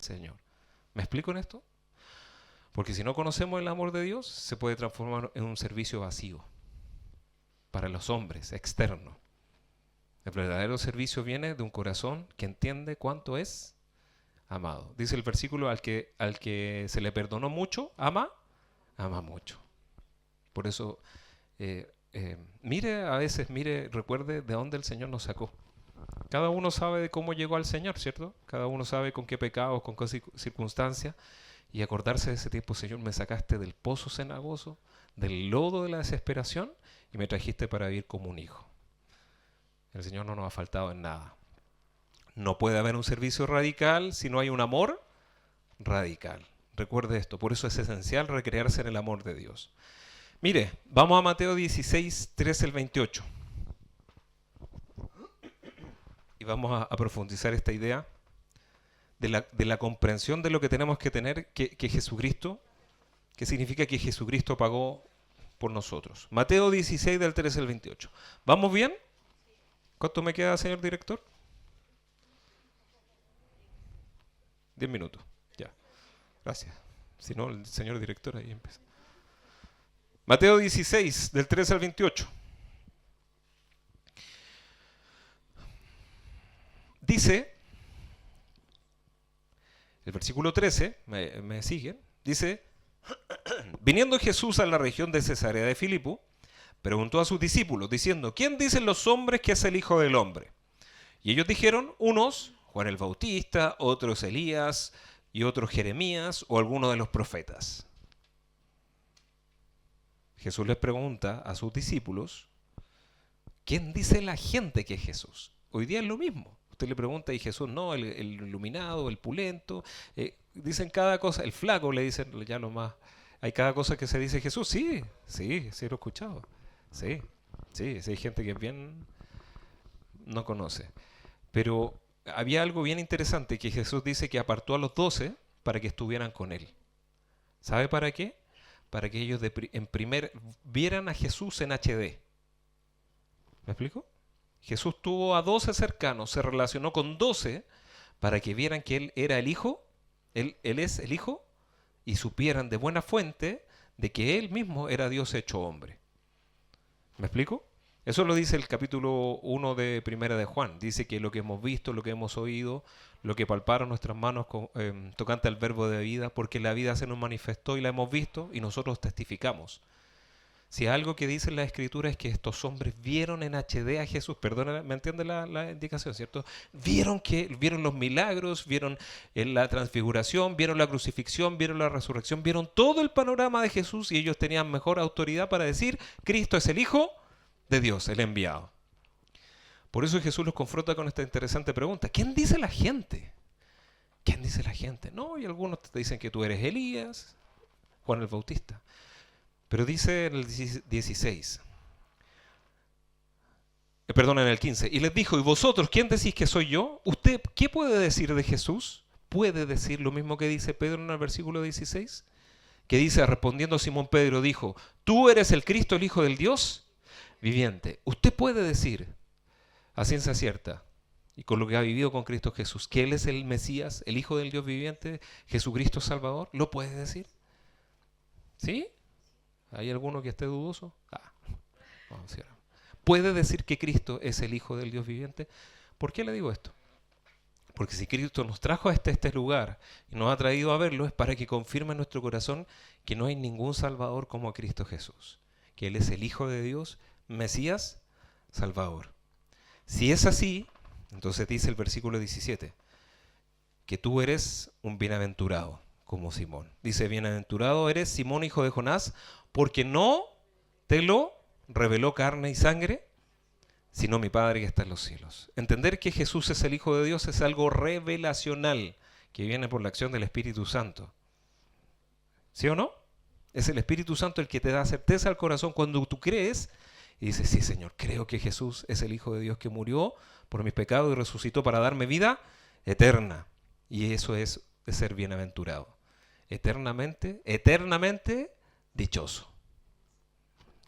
Señor. ¿Me explico en esto? Porque si no conocemos el amor de Dios, se puede transformar en un servicio vacío para los hombres, externo. El verdadero servicio viene de un corazón que entiende cuánto es amado. Dice el versículo, al que se le perdonó mucho, ama mucho. Por eso, recuerde de dónde el Señor nos sacó. Cada uno sabe de cómo llegó al Señor, ¿cierto? Cada uno sabe con qué pecados, con qué circunstancias. Y acordarse de ese tiempo: Señor, me sacaste del pozo cenagoso, del lodo de la desesperación, y me trajiste para vivir como un hijo. El Señor no nos ha faltado en nada. No puede haber un servicio radical si no hay un amor radical. Recuerde esto, por eso es esencial recrearse en el amor de Dios. Mire, vamos a Mateo 16, 13 al 28. Y vamos a profundizar esta idea de la comprensión de lo que tenemos que tener, que Jesucristo, que significa que Jesucristo pagó por nosotros. Mateo 16, del 13 al 28. ¿Vamos bien? ¿Cuánto me queda, señor director? 10 minutos, ya. Gracias. Si no, el señor director ahí empieza. Mateo 16, del 13 al 28. Dice, el versículo 13, me siguen, dice: viniendo Jesús a la región de Cesarea de Filipo, preguntó a sus discípulos, diciendo: ¿quién dicen los hombres que es el Hijo del Hombre? Y ellos dijeron: unos, Juan el Bautista, otros Elías, y otros Jeremías, o alguno de los profetas. Jesús les pregunta a sus discípulos: ¿quién dice la gente que es Jesús? Hoy día es lo mismo. Usted le pregunta y Jesús: no, el iluminado, el pulento. Dicen cada cosa, el flaco le dicen ya lo más. Hay cada cosa que se dice Jesús. Sí, lo he escuchado. Sí, hay gente que bien no conoce. Pero había algo bien interesante, que Jesús dice que apartó a los 12 para que estuvieran con él. ¿Sabe para qué? Para que ellos vieran a Jesús en HD. ¿Me explico? Jesús tuvo a 12 cercanos, se relacionó con 12 para que vieran que Él era el Hijo, Él es el Hijo, y supieran de buena fuente de que Él mismo era Dios hecho hombre. ¿Me explico? Eso lo dice el capítulo 1 de Primera de Juan. Dice que lo que hemos visto, lo que hemos oído, lo que palparon nuestras manos tocante al verbo de vida, porque la vida se nos manifestó y la hemos visto y nosotros testificamos. Si algo que dice la Escritura es que estos hombres vieron en HD a Jesús, perdón, ¿me entiende la indicación, cierto? Vieron los milagros, vieron la transfiguración, vieron la crucifixión, vieron la resurrección, vieron todo el panorama de Jesús, y ellos tenían mejor autoridad para decir: Cristo es el Hijo de Dios, el enviado. Por eso Jesús los confronta con esta interesante pregunta: ¿quién dice la gente? ¿Quién dice la gente? No, y algunos te dicen que tú eres Elías, Juan el Bautista. Pero dice en el 16, en el 15, y les dijo: ¿y vosotros quién decís que soy yo? ¿Usted qué puede decir de Jesús? ¿Puede decir lo mismo que dice Pedro en el versículo 16? Que dice, respondiendo Simón Pedro, dijo: ¿tú eres el Cristo, el Hijo del Dios viviente? ¿Usted puede decir a ciencia cierta, y con lo que ha vivido con Cristo Jesús, que Él es el Mesías, el Hijo del Dios viviente, Jesucristo Salvador? ¿Lo puede decir? ¿Sí? ¿Hay alguno que esté dudoso? Vamos a ver. ¿Puede decir que Cristo es el Hijo del Dios viviente? ¿Por qué le digo esto? Porque si Cristo nos trajo a este lugar y nos ha traído a verlo, es para que confirme en nuestro corazón que no hay ningún Salvador como Cristo Jesús, que Él es el Hijo de Dios, Mesías, Salvador. Si es así, entonces dice el versículo 17, que tú eres un bienaventurado, como Simón. Dice: bienaventurado eres, Simón, hijo de Jonás, porque no te lo reveló carne y sangre, sino mi Padre que está en los cielos. Entender que Jesús es el Hijo de Dios es algo revelacional, que viene por la acción del Espíritu Santo. ¿Sí o no? Es el Espíritu Santo el que te da certeza al corazón cuando tú crees y dices: sí, Señor, creo que Jesús es el Hijo de Dios que murió por mis pecados y resucitó para darme vida eterna. Y eso es de ser bienaventurado. Eternamente dichoso.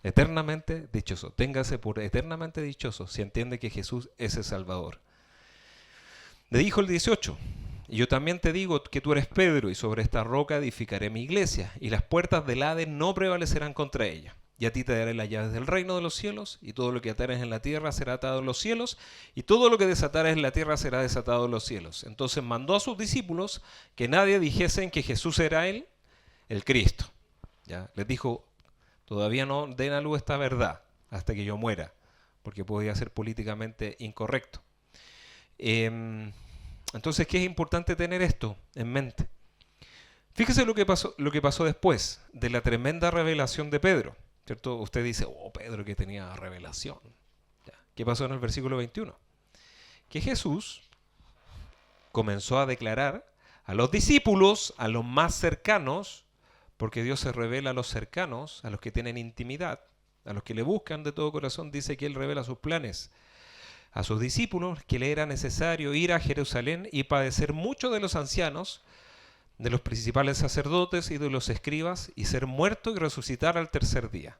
Eternamente dichoso. Téngase por eternamente dichoso si entiende que Jesús es el Salvador. Le dijo el 18: Y yo también te digo que tú eres Pedro, y sobre esta roca edificaré mi iglesia, y las puertas del Hades no prevalecerán contra ella. Y a ti te daré las llaves del reino de los cielos, y todo lo que atares en la tierra será atado en los cielos, y todo lo que desatares en la tierra será desatado en los cielos. Entonces mandó a sus discípulos que nadie dijesen que Jesús era él, el Cristo. ¿Ya? Les dijo, todavía no den a luz esta verdad hasta que yo muera, porque podía ser políticamente incorrecto. Entonces, ¿qué es importante tener esto en mente? Fíjese lo que pasó después de la tremenda revelación de Pedro. ¿Cierto? Usted dice, oh, Pedro que tenía revelación. ¿Ya? ¿Qué pasó en el versículo 21? Que Jesús comenzó a declarar a los discípulos, a los más cercanos, porque Dios se revela a los cercanos, a los que tienen intimidad, a los que le buscan de todo corazón, dice que Él revela sus planes. A sus discípulos que le era necesario ir a Jerusalén y padecer mucho de los ancianos, de los principales sacerdotes y de los escribas, y ser muerto y resucitar al tercer día.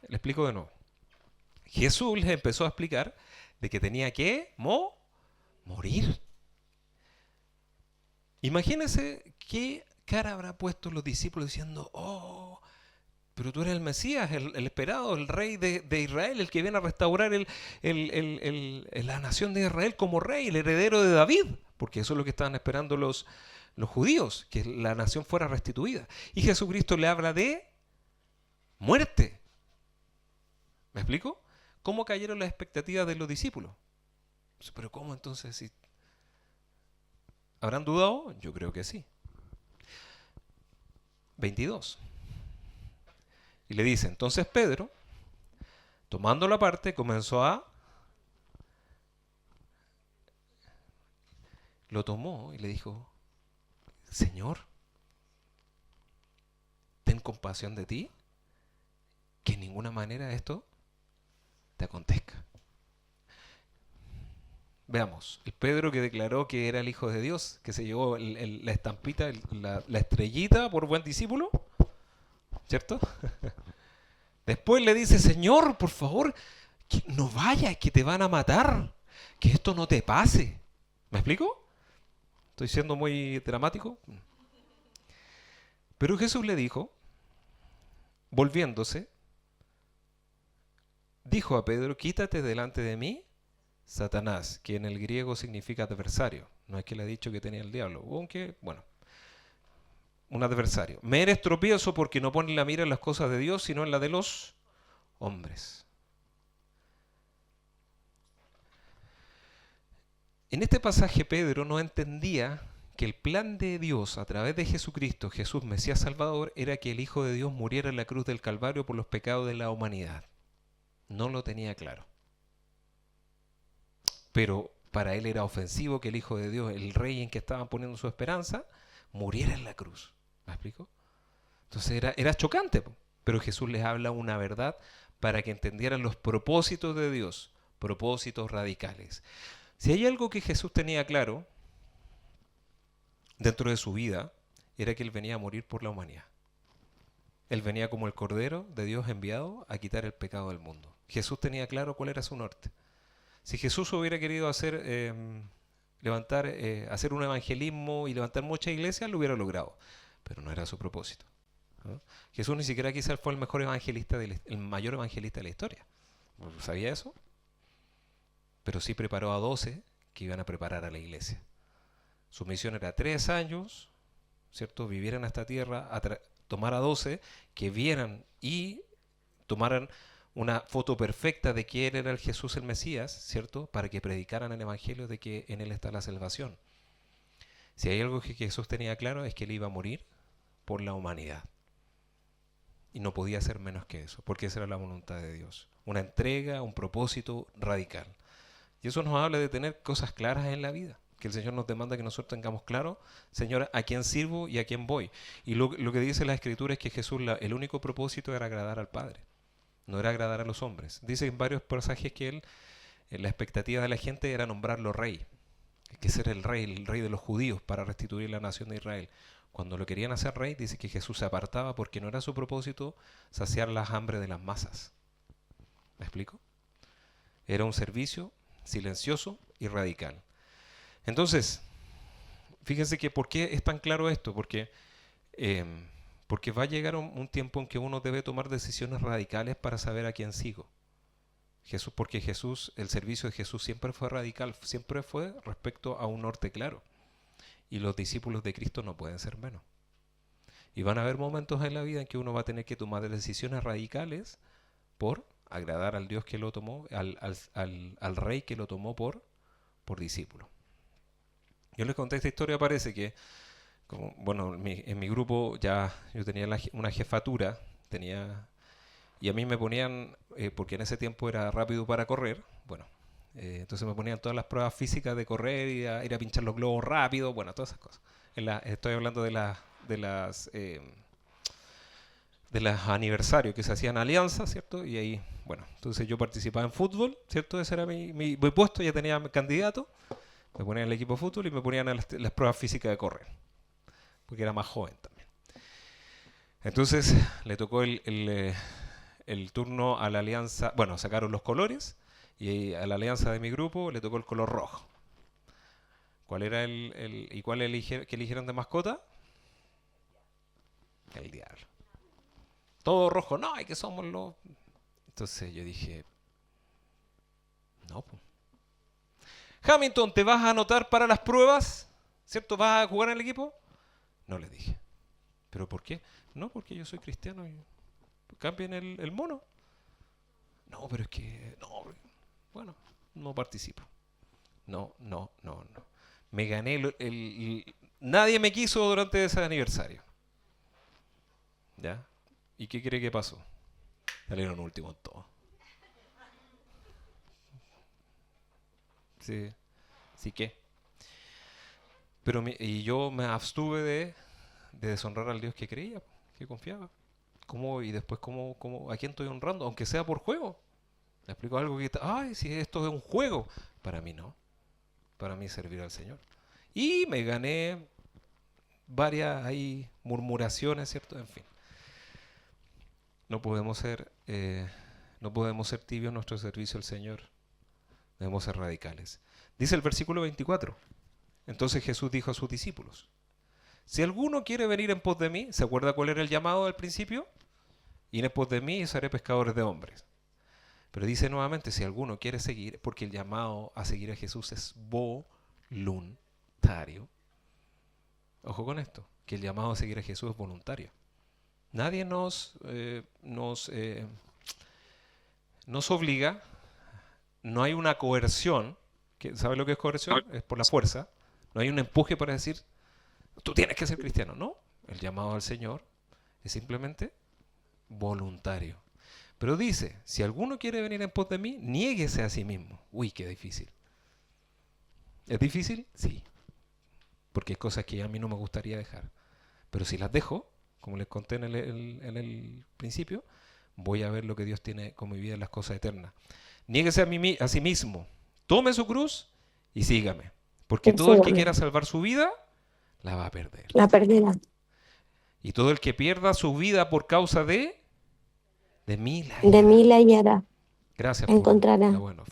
Le explico de nuevo. Jesús les empezó a explicar de que tenía que morir. Imagínense qué cara habrá puesto los discípulos diciendo, oh, pero tú eres el Mesías, el esperado, el rey de Israel, el que viene a restaurar la nación de Israel como rey, el heredero de David, porque eso es lo que estaban esperando los judíos, que la nación fuera restituida. Y Jesucristo le habla de muerte. ¿Me explico? ¿Cómo cayeron las expectativas de los discípulos? Pero ¿cómo entonces? Si ¿habrán dudado? Yo creo que sí. 22. Y le dice, entonces Pedro, tomándolo aparte, comenzó lo tomó y le dijo, Señor, ten compasión de ti, que en ninguna manera esto te acontezca. Veamos, el Pedro que declaró que era el Hijo de Dios, que se llevó la estampita, la estrellita por buen discípulo, ¿cierto? Después le dice, Señor, por favor, que no vayas, que te van a matar, que esto no te pase. ¿Me explico? ¿Estoy siendo muy dramático? Pero Jesús le dijo, volviéndose, dijo a Pedro, quítate delante de mí, Satanás, que en el griego significa adversario. No es que le ha dicho que tenía el diablo, aunque, bueno, un adversario. Me eres tropiezo porque no pones la mira en las cosas de Dios, sino en la de los hombres. En este pasaje Pedro no entendía que el plan de Dios a través de Jesucristo, Jesús Mesías Salvador, era que el Hijo de Dios muriera en la cruz del Calvario por los pecados de la humanidad. No lo tenía claro. Pero para él era ofensivo que el Hijo de Dios, el Rey en que estaban poniendo su esperanza, muriera en la cruz. ¿Me explico? Entonces era chocante, pero Jesús les habla una verdad para que entendieran los propósitos de Dios, propósitos radicales. Si hay algo que Jesús tenía claro dentro de su vida, era que Él venía a morir por la humanidad. Él venía como el Cordero de Dios enviado a quitar el pecado del mundo. Jesús tenía claro cuál era su norte. Si Jesús hubiera querido hacer un evangelismo y levantar muchas iglesias, lo hubiera logrado. Pero no era su propósito, ¿no? Jesús ni siquiera quizás fue el mejor evangelista, el mayor evangelista de la historia. ¿Sabía eso? Pero sí preparó a 12 que iban a preparar a la iglesia. Su misión era 3 años, ¿cierto? Vivieran a esta tierra, tomar a 12 que vieran y tomaran una foto perfecta de quién era el Jesús el Mesías, ¿cierto? Para que predicaran el Evangelio de que en Él está la salvación. Si hay algo que Jesús tenía claro es que Él iba a morir por la humanidad. Y no podía ser menos que eso, porque esa era la voluntad de Dios. Una entrega, un propósito radical. Y eso nos habla de tener cosas claras en la vida, que el Señor nos demanda que nosotros tengamos claro, Señor, a quién sirvo y a quién voy. Y lo que dice la Escritura es que Jesús, el único propósito era agradar al Padre. No era agradar a los hombres. Dice en varios pasajes que él, la expectativa de la gente era nombrarlo rey, que ser el rey de los judíos para restituir la nación de Israel. Cuando lo querían hacer rey, dice que Jesús se apartaba porque no era su propósito saciar las hambres de las masas. ¿Me explico? Era un servicio silencioso y radical. Entonces, fíjense que ¿por qué es tan claro esto? Porque va a llegar un tiempo en que uno debe tomar decisiones radicales para saber a quién sigo. Porque Jesús, el servicio de Jesús siempre fue radical, siempre fue respecto a un norte claro. Y los discípulos de Cristo no pueden ser menos. Y van a haber momentos en la vida en que uno va a tener que tomar decisiones radicales por agradar al Dios que lo tomó, al rey que lo tomó por discípulo. Yo les conté esta historia, parece que, bueno, en mi grupo ya yo tenía una jefatura, y a mí me ponían, porque en ese tiempo era rápido para correr, bueno, entonces me ponían todas las pruebas físicas de correr, ir a pinchar los globos rápido, bueno, todas esas cosas. Estoy hablando de los aniversarios que se hacían alianzas, ¿cierto? Y ahí, bueno, entonces yo participaba en fútbol, ¿cierto? Ese era mi puesto, ya tenía candidato, me ponían en el equipo de fútbol y me ponían en las pruebas físicas de correr, porque era más joven también. Entonces le tocó el turno a la alianza, bueno, sacaron los colores y a la alianza de mi grupo le tocó el color rojo. ¿Cuál era y cuál que eligieron de mascota? El diablo. Todo rojo, no, hay que somos los... Entonces yo dije, no, pues. Hamilton, ¿te vas a anotar para las pruebas? ¿Cierto? ¿Vas a jugar en el equipo? No le dije. ¿Pero por qué? No, porque yo soy cristiano y cambien el mono. No, pero es que... No, bueno, no participo. No. Me gané nadie me quiso durante ese aniversario. ¿Ya? ¿Y qué cree que pasó? Salieron últimos todos. Sí, sí que. Y yo me abstuve de deshonrar al Dios que creía, que confiaba. Y después, ¿a quién estoy honrando? Aunque sea por juego. Le explico algo ay, si esto es un juego. Para mí no. Para mí servir al Señor. Y me gané varias ahí murmuraciones, ¿cierto? En fin. No podemos ser tibios en nuestro servicio al Señor. Debemos ser radicales. Dice el versículo 24. Entonces Jesús dijo a sus discípulos, si alguno quiere venir en pos de mí, ¿se acuerda cuál era el llamado al principio? Y en pos de mí os haré pescadores de hombres. Pero dice nuevamente, si alguno quiere seguir, porque el llamado a seguir a Jesús es voluntario. Ojo con esto, que el llamado a seguir a Jesús es voluntario. Nadie nos obliga, no hay una coerción, ¿sabe lo que es coerción? Es por la fuerza. No hay un empuje para decir, tú tienes que ser cristiano. No, el llamado al Señor es simplemente voluntario. Pero dice, si alguno quiere venir en pos de mí, niéguese a sí mismo. Uy, qué difícil. ¿Es difícil? Sí. Porque hay cosas que a mí no me gustaría dejar. Pero si las dejo, como les conté en el principio, voy a ver lo que Dios tiene con mi vida en las cosas eternas. Niéguese a sí mismo, tome su cruz y sígame. Porque todo el que quiera salvar su vida, la va a perder. La perderá. Y todo el que pierda su vida por causa de mí la De mí la hallará. Gracias Encontrará. bueno.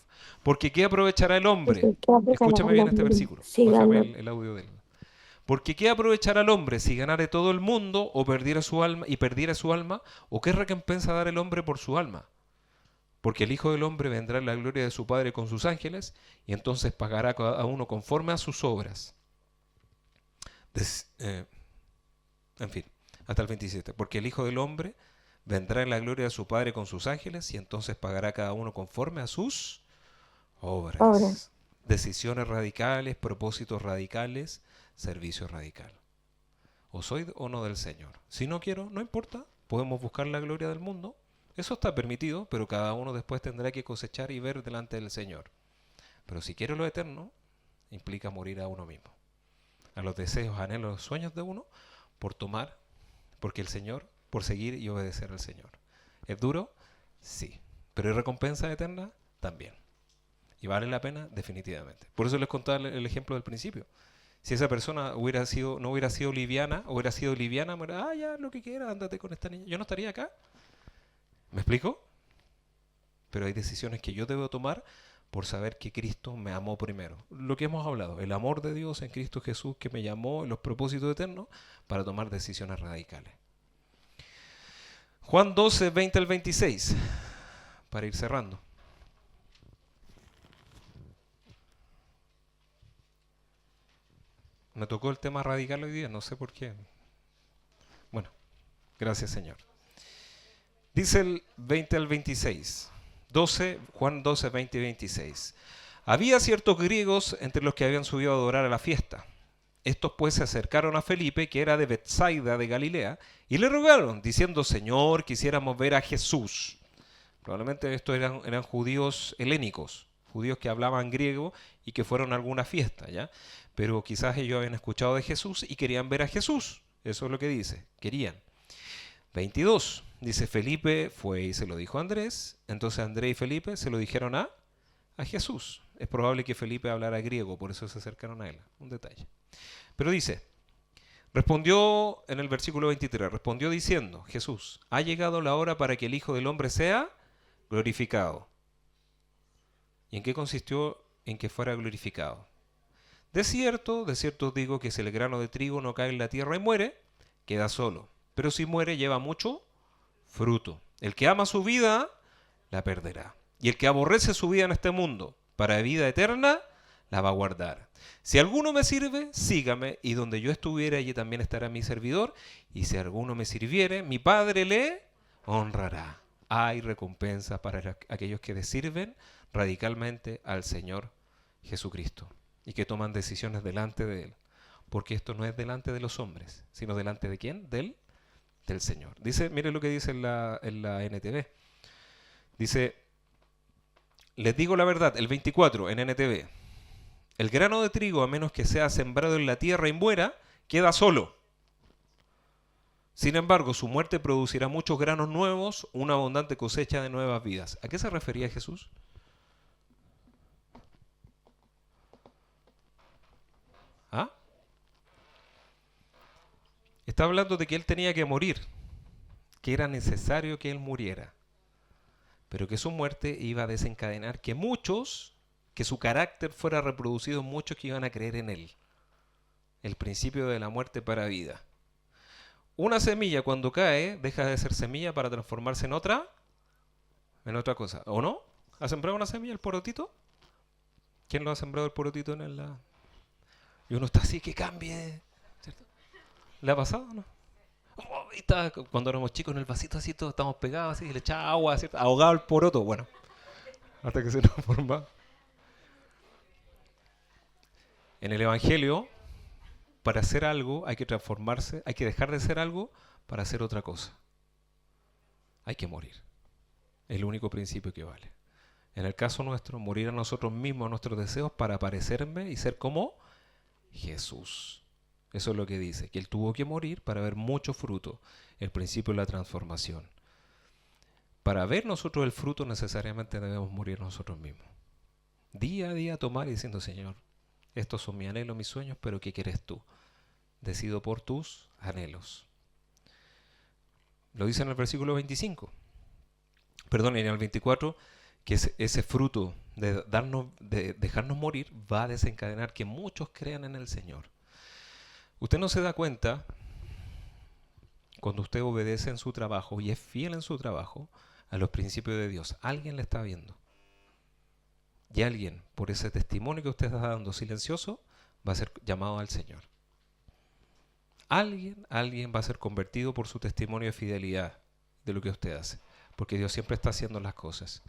Porque ¿qué aprovechará el hombre? Escúchame bien este versículo. Bájame el audio de él. Porque ¿qué aprovechará el hombre si ganare todo el mundo o perdiera su alma ¿O qué recompensa dará el hombre por su alma? Porque el Hijo del Hombre vendrá en la gloria de su Padre con sus ángeles y entonces pagará a cada uno conforme a sus obras. En fin, hasta el 27. Porque el Hijo del Hombre vendrá en la gloria de su Padre con sus ángeles y entonces pagará a cada uno conforme a sus obras. Decisiones radicales, propósitos radicales, servicio radical. O soy o no del Señor. Si no quiero, no importa. Podemos buscar la gloria del mundo. Eso está permitido, pero cada uno después tendrá que cosechar y ver delante del Señor. Pero si quiero lo eterno, implica morir a uno mismo. A los deseos, anhelos, sueños de uno, porque el Señor, por seguir y obedecer al Señor. ¿Es duro? Sí. ¿Pero hay recompensa eterna? También. ¿Y vale la pena? Definitivamente. Por eso les contaba el ejemplo del principio. Si esa persona no hubiera sido liviana, ya, lo que quiera, ándate con esta niña. Yo no estaría acá. ¿Me explico? Pero hay decisiones que yo debo tomar por saber que Cristo me amó primero. Lo que hemos hablado, el amor de Dios en Cristo Jesús que me llamó en los propósitos eternos para tomar decisiones radicales. Juan 12, 20 al 26, para ir cerrando. Me tocó el tema radical hoy día, no sé por qué. Bueno, gracias Señor. Dice el 20 al 26. Juan 12, 20 y 26. Había ciertos griegos entre los que habían subido a adorar a la fiesta. Estos pues se acercaron a Felipe, que era de Betsaida de Galilea, y le rogaron, diciendo: Señor, quisiéramos ver a Jesús. Probablemente estos eran judíos helénicos, judíos que hablaban griego y que fueron a alguna fiesta, ¿ya? Pero quizás ellos habían escuchado de Jesús y querían ver a Jesús. Eso es lo que dice, querían. 22. Dice: Felipe fue y se lo dijo a Andrés. Entonces Andrés y Felipe se lo dijeron a Jesús. Es probable que Felipe hablara griego, por eso se acercaron a él. Un detalle. Pero dice, respondió en el versículo 23, respondió diciendo, Jesús, ha llegado la hora para que el Hijo del Hombre sea glorificado. ¿Y en qué consistió en que fuera glorificado? De cierto os digo que si el grano de trigo no cae en la tierra y muere, queda solo. Pero si muere, lleva mucho fruto. El que ama su vida, la perderá. Y el que aborrece su vida en este mundo, para vida eterna, la va a guardar. Si alguno me sirve, sígame, y donde yo estuviere, allí también estará mi servidor. Y si alguno me sirviere, mi Padre le honrará. Hay recompensa para aquellos que le sirven radicalmente al Señor Jesucristo y que toman decisiones delante de Él. Porque esto no es delante de los hombres, sino delante de ¿quién? Del Señor. Dice, mire lo que dice en la NTV. Dice, les digo la verdad, el 24 en NTV. El grano de trigo, a menos que sea sembrado en la tierra y muera, queda solo. Sin embargo, su muerte producirá muchos granos nuevos, una abundante cosecha de nuevas vidas. ¿A qué se refería Jesús? ¿Ah? Está hablando de que Él tenía que morir, que era necesario que Él muriera, pero que su muerte iba a desencadenar que muchos, que su carácter fuera reproducido en muchos que iban a creer en Él. El principio de la muerte para vida. Una semilla cuando cae deja de ser semilla para transformarse en otra cosa. ¿O no? ¿Ha sembrado una semilla el porotito? ¿Quién lo ha sembrado el porotito en el... Y uno está así, que cambie, ¿cierto? ¿Le ha pasado o no? Oh, cuando éramos chicos en el vasito así, todos estamos pegados así, y le echaba agua, ¿cierto? Ahogado el poroto, bueno, hasta que se transforma. En el Evangelio, para hacer algo hay que transformarse, hay que dejar de ser algo para hacer otra cosa. Hay que morir. Es el único principio que vale. En el caso nuestro, morir a nosotros mismos, a nuestros deseos, para parecerme y ser como Jesús. Eso es lo que dice, que Él tuvo que morir para ver mucho fruto, el principio de la transformación. Para ver nosotros el fruto necesariamente debemos morir nosotros mismos. Día a día tomar y diciendo, Señor, estos son mis anhelos, mis sueños, pero ¿qué quieres tú? Decido por tus anhelos. Lo dice en el versículo 25. Perdón, en el 24, que ese fruto de dejarnos morir va a desencadenar que muchos crean en el Señor. Usted no se da cuenta cuando usted obedece en su trabajo y es fiel en su trabajo a los principios de Dios. Alguien le está viendo. Y alguien, por ese testimonio que usted está dando silencioso, va a ser llamado al Señor. Alguien va a ser convertido por su testimonio de fidelidad de lo que usted hace. Porque Dios siempre está haciendo las cosas.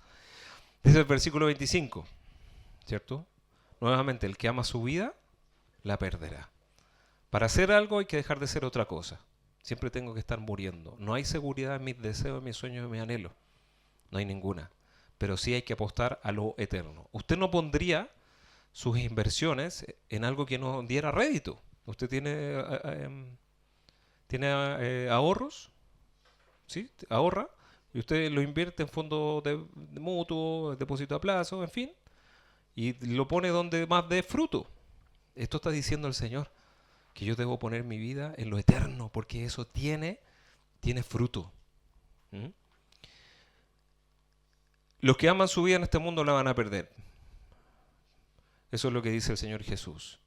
Dice el versículo 25, ¿cierto? Nuevamente, el que ama su vida, la perderá. Para hacer algo hay que dejar de ser otra cosa. Siempre tengo que estar muriendo. No hay seguridad en mis deseos, en mis sueños, en mis anhelos. No hay ninguna. Pero sí hay que apostar a lo eterno. Usted no pondría sus inversiones en algo que no diera rédito. Usted tiene ahorros, ¿sí? Ahorra, y usted lo invierte en fondos de mutuo, depósito a plazo, en fin, y lo pone donde más dé fruto. Esto está diciendo el Señor, que yo debo poner mi vida en lo eterno, porque eso tiene fruto. ¿Mm? Los que aman su vida en este mundo la van a perder. Eso es lo que dice el Señor Jesús.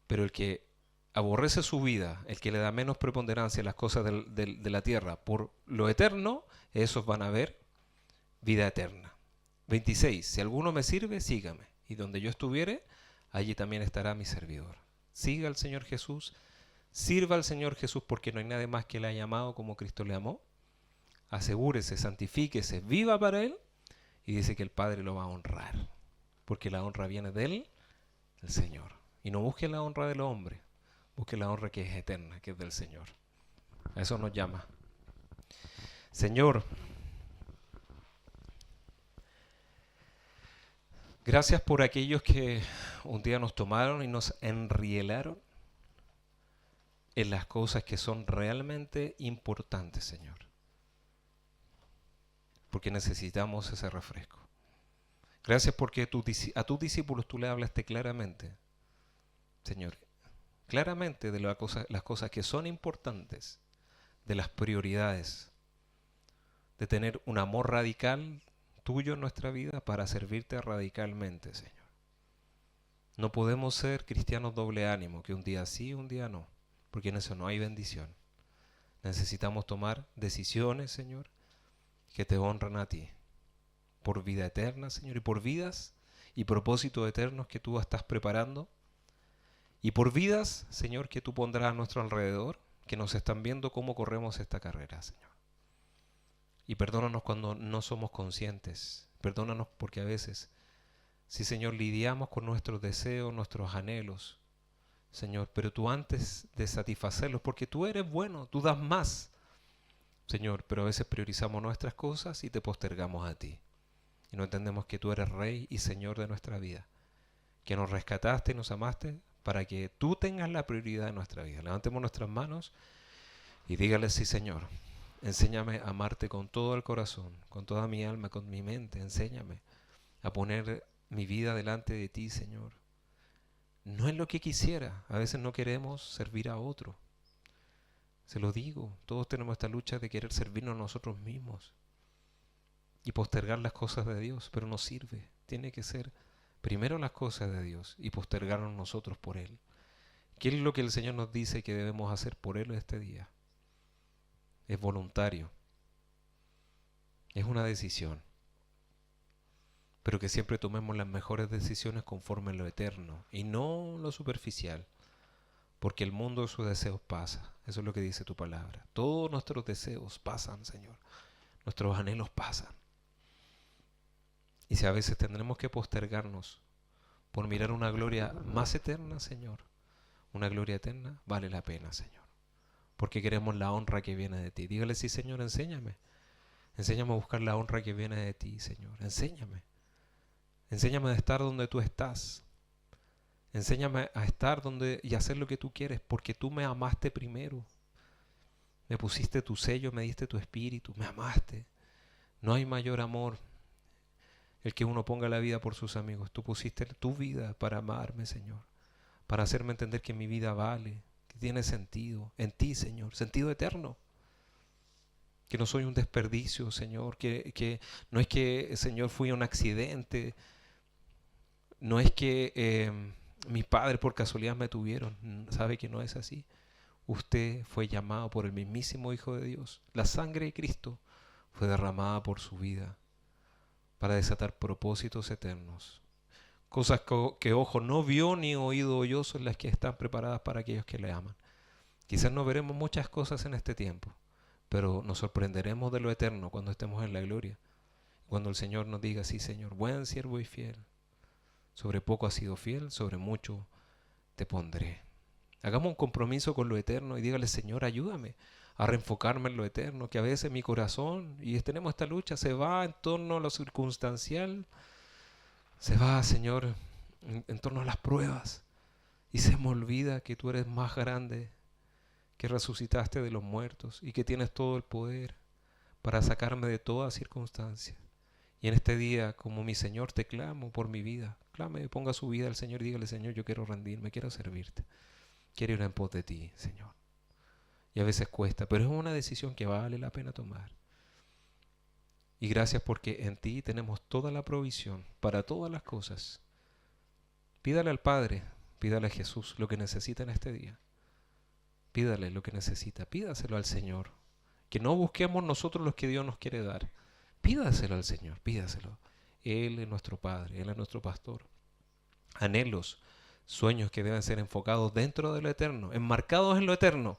Pero el que aborrece su vida, el que le da menos preponderancia a las cosas de la tierra por lo eterno, esos van a ver vida eterna. 26. Si alguno me sirve, sígame. Y donde yo estuviere, allí también estará mi servidor. Siga al Señor Jesús, sirva al Señor Jesús porque no hay nadie más que le haya amado como Cristo le amó. Asegúrese, santifíquese, viva para Él y dice que el Padre lo va a honrar. Porque la honra viene de Él, del Señor. Y no busque la honra del hombre, busque la honra que es eterna, que es del Señor. A eso nos llama. Señor, gracias por aquellos que un día nos tomaron y nos enrielaron en las cosas que son realmente importantes, Señor. Porque necesitamos ese refresco. Gracias porque a tus discípulos tú le hablaste claramente, Señor. Claramente de las cosas que son importantes, de las prioridades, de tener un amor radical tuyo en nuestra vida para servirte radicalmente, Señor. No podemos ser cristianos doble ánimo, que un día sí, un día no, porque en eso no hay bendición. Necesitamos tomar decisiones, Señor, que te honran a ti, por vida eterna, Señor, y por vidas y propósitos eternos que tú estás preparando, y por vidas, Señor, que tú pondrás a nuestro alrededor, que nos están viendo cómo corremos esta carrera, Señor. Y perdónanos cuando no somos conscientes, perdónanos porque a veces, sí, Señor, lidiamos con nuestros deseos, nuestros anhelos, Señor, pero tú antes de satisfacerlos, porque tú eres bueno, tú das más, Señor, pero a veces priorizamos nuestras cosas y te postergamos a ti. Y no entendemos que tú eres Rey y Señor de nuestra vida, que nos rescataste y nos amaste para que tú tengas la prioridad de nuestra vida. Levantemos nuestras manos y dígale, sí, Señor, enséñame a amarte con todo el corazón, con toda mi alma, con mi mente. Enséñame a poner mi vida delante de ti, Señor. No es lo que quisiera. A veces no queremos servir a otro. Se lo digo, todos tenemos esta lucha de querer servirnos a nosotros mismos y postergar las cosas de Dios, pero no sirve. Tiene que ser primero las cosas de Dios y postergarnos nosotros por Él. ¿Qué es lo que el Señor nos dice que debemos hacer por Él este día? Es voluntario. Es una decisión. Pero que siempre tomemos las mejores decisiones conforme a lo eterno y no lo superficial. Porque el mundo de sus deseos pasa. Eso es lo que dice tu palabra. Todos nuestros deseos pasan, Señor. Nuestros anhelos pasan. Y si a veces tendremos que postergarnos por mirar una gloria más eterna, Señor, una gloria eterna, vale la pena, Señor. Porque queremos la honra que viene de ti. Dígale, sí, Señor, enséñame. Enséñame a buscar la honra que viene de ti, Señor. Enséñame. Enséñame a estar donde tú estás. Enséñame a estar donde y hacer lo que tú quieres, porque tú me amaste primero. Me pusiste tu sello, me diste tu espíritu, me amaste. No hay mayor amor el que uno ponga la vida por sus amigos. Tú pusiste tu vida para amarme, Señor, para hacerme entender que mi vida vale, que tiene sentido en ti, Señor, sentido eterno. Que no soy un desperdicio, Señor, que no es que, Señor, fui un accidente, no es que mis padres por casualidad me tuvieron, sabe que no es así. Usted fue llamado por el mismísimo Hijo de Dios. La sangre de Cristo fue derramada por su vida para desatar propósitos eternos. Cosas que ojo no vio ni oído oyó son las que están preparadas para aquellos que le aman. Quizás no veremos muchas cosas en este tiempo, pero nos sorprenderemos de lo eterno cuando estemos en la gloria. Cuando el Señor nos diga, sí, Señor, buen siervo y fiel. Sobre poco has sido fiel, sobre mucho te pondré. Hagamos un compromiso con lo eterno y dígale, Señor, ayúdame a reenfocarme en lo eterno, que a veces mi corazón, y tenemos esta lucha, se va en torno a lo circunstancial, se va, Señor, en torno a las pruebas, y se me olvida que tú eres más grande, que resucitaste de los muertos y que tienes todo el poder para sacarme de toda circunstancia. Y en este día, como mi Señor, te clamo por mi vida. Clame, ponga su vida al Señor y dígale, Señor, yo quiero rendirme, quiero servirte. Quiero ir en pos de ti, Señor. Y a veces cuesta, pero es una decisión que vale la pena tomar. Y gracias porque en ti tenemos toda la provisión para todas las cosas. Pídale al Padre, pídale a Jesús lo que necesita en este día. Pídale lo que necesita, pídaselo al Señor. Que no busquemos nosotros lo que Dios nos quiere dar. Pídaselo al Señor, pídaselo. Él es nuestro Padre, Él es nuestro pastor. Anhelos, sueños que deben ser enfocados dentro de lo eterno, enmarcados en lo eterno.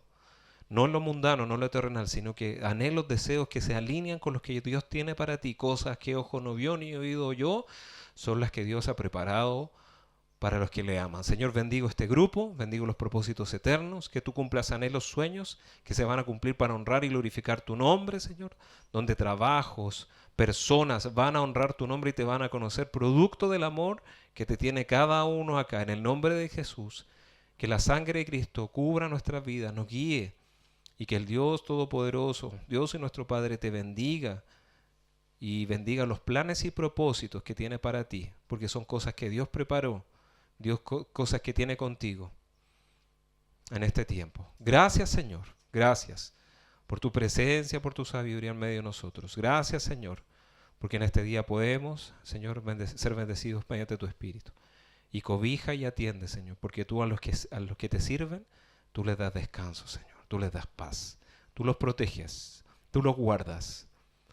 No en lo mundano, no en lo terrenal, sino que anhelos, deseos que se alinean con los que Dios tiene para ti. Cosas que ojo no vio ni oído yo, son las que Dios ha preparado para los que le aman. Señor, bendigo este grupo, bendigo los propósitos eternos, que tú cumplas anhelos, sueños que se van a cumplir para honrar y glorificar tu nombre, Señor, donde trabajos, personas van a honrar tu nombre y te van a conocer, producto del amor que te tiene cada uno acá, en el nombre de Jesús. Que la sangre de Cristo cubra nuestras vidas, nos guíe, y que el Dios Todopoderoso, Dios y nuestro Padre, te bendiga y bendiga los planes y propósitos que tiene para ti, porque son cosas que Dios preparó, Dios cosas que tiene contigo en este tiempo. Gracias, Señor, gracias por tu presencia, por tu sabiduría en medio de nosotros. Gracias, Señor, porque en este día podemos, Señor, ser bendecidos mediante tu Espíritu. Y cobija y atiende, Señor, porque tú a los que te sirven, tú les das descanso, Señor. Tú les das paz, tú los proteges, tú los guardas.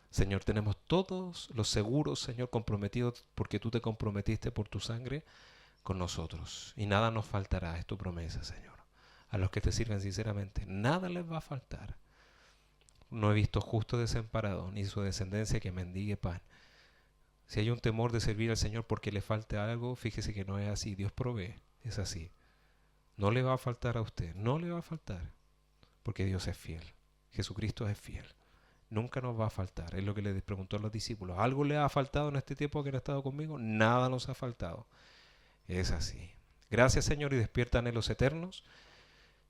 Señor, tenemos todos los seguros, Señor, comprometidos porque tú te comprometiste por tu sangre con nosotros. Y nada nos faltará, es tu promesa, Señor. A los que te sirven sinceramente, nada les va a faltar. No he visto justo desamparado, ni su descendencia que mendigue pan. Si hay un temor de servir al Señor porque le falte algo, fíjese que no es así. Dios provee, es así. No le va a faltar a usted, no le va a faltar. Porque Dios es fiel. Jesucristo es fiel. Nunca nos va a faltar. Es lo que le preguntó a los discípulos. ¿Algo le ha faltado en este tiempo que han estado conmigo? Nada nos ha faltado. Es así. Gracias, Señor, y despierta anhelos eternos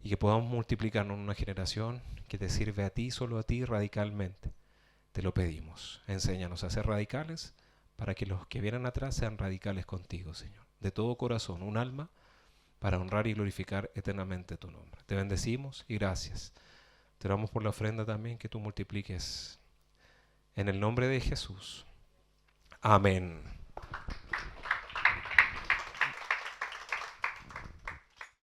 y que podamos multiplicarnos en una generación que te sirve a ti, solo a ti, radicalmente. Te lo pedimos. Enséñanos a ser radicales para que los que vienen atrás sean radicales contigo, Señor. De todo corazón, un alma para honrar y glorificar eternamente tu nombre. Te bendecimos y gracias. Te oramos por la ofrenda también que tú multipliques. En el nombre de Jesús. Amén.